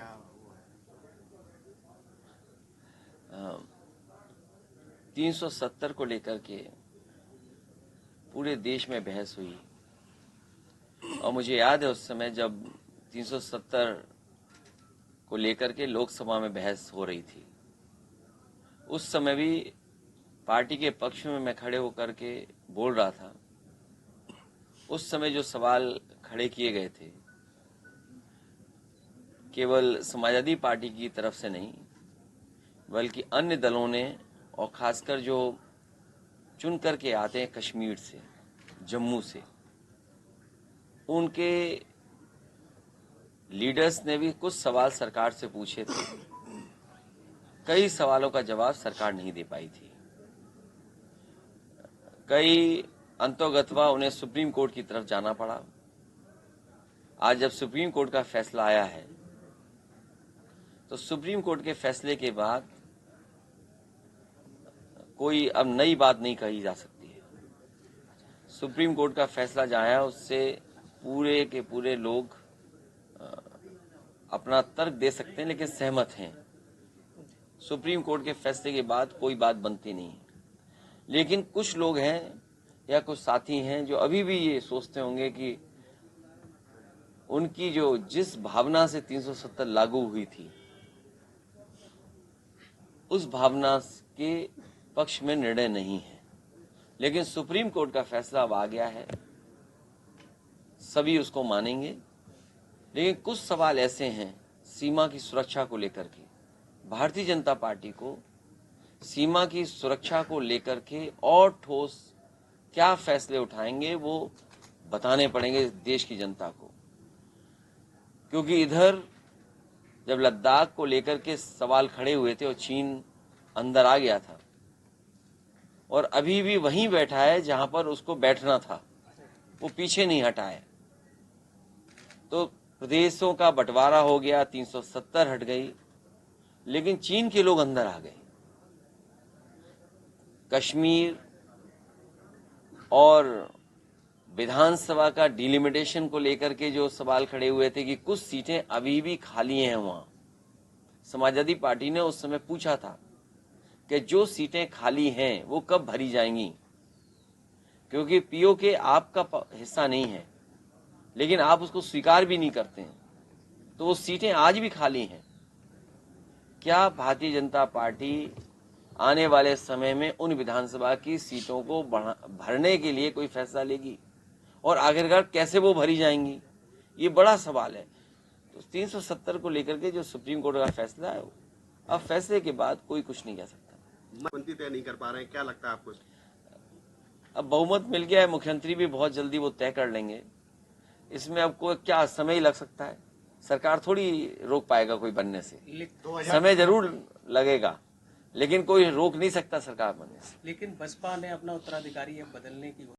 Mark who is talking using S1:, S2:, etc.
S1: क्या वो है?
S2: 370 को लेकर के पूरे देश में बहस हुई और मुझे याद है उस समय जब 370 को लेकर के लोकसभा में बहस हो रही थी, उस समय भी पार्टी के पक्ष में मैं खड़े होकर के बोल रहा था। उस समय जो सवाल खड़े किए गए थे केवल समाजवादी पार्टी की तरफ से नहीं बल्कि अन्य दलों ने, और खासकर जो चुन करके आते हैं कश्मीर से, जम्मू से, उनके लीडर्स ने भी कुछ सवाल सरकार से पूछे थे। कई सवालों का जवाब सरकार नहीं दे पाई थी। कई अंतोगत्वा उन्हें सुप्रीम कोर्ट की तरफ जाना पड़ा। आज जब सुप्रीम कोर्ट का फैसला आया है तो सुप्रीम कोर्ट के फैसले के बाद कोई अब नई बात नहीं कही जा सकती है। सुप्रीम कोर्ट का फैसला जो आया उससे पूरे के पूरे लोग अपना तर्क दे सकते हैं, लेकिन सहमत हैं। सुप्रीम कोर्ट के फैसले के बाद कोई बात बनती नहीं है। लेकिन कुछ लोग हैं या कुछ साथी हैं जो अभी भी ये सोचते होंगे कि उनकी जो जिस भावना से 370 लागू हुई थी उस भावना के पक्ष में निर्णय नहीं है। लेकिन सुप्रीम कोर्ट का फैसला अब आ गया है, सभी उसको मानेंगे। लेकिन कुछ सवाल ऐसे हैं सीमा की सुरक्षा को लेकर के, भारतीय जनता पार्टी को सीमा की सुरक्षा को लेकर के और ठोस क्या फैसले उठाएंगे वो बताने पड़ेंगे देश की जनता को। क्योंकि इधर जब लद्दाख को लेकर के सवाल खड़े हुए थे और चीन अंदर आ गया था और अभी भी वहीं बैठा है जहां पर उसको बैठना था, वो पीछे नहीं हटा है। तो प्रदेशों का बंटवारा हो गया, 370 हट गई, लेकिन चीन के लोग अंदर आ गए। कश्मीर और विधानसभा का डिलिमिटेशन को लेकर के जो सवाल खड़े हुए थे कि कुछ सीटें अभी भी खाली हैं वहां, समाजवादी पार्टी ने उस समय पूछा था कि जो सीटें खाली हैं वो कब भरी जाएंगी, क्योंकि पीओके आपका हिस्सा नहीं है लेकिन आप उसको स्वीकार भी नहीं करते हैं, तो वो सीटें आज भी खाली हैं। क्या भारतीय जनता पार्टी आने वाले समय में उन विधानसभा की सीटों को भरने के लिए कोई फैसला लेगी और आखिरकार कैसे वो भरी जाएंगी, ये बड़ा सवाल है। तो 370 को लेकर के जो सुप्रीम कोर्ट का फैसला है, अब फैसले के बाद कोई कुछ नहीं कह सकता।
S1: मुख्यमंत्री तय नहीं कर पा रहे हैं, क्या लगता है आपको?
S2: अब बहुमत मिल गया है, मुख्यमंत्री भी बहुत जल्दी वो तय कर लेंगे। इसमें अब कोई क्या समय ही लग सकता है, सरकार थोड़ी रोक पाएगा कोई बनने से। समय जरूर लगेगा लेकिन कोई रोक नहीं सकता सरकार बनने से।
S3: लेकिन बसपा ने अपना उत्तराधिकारी अब बदलने की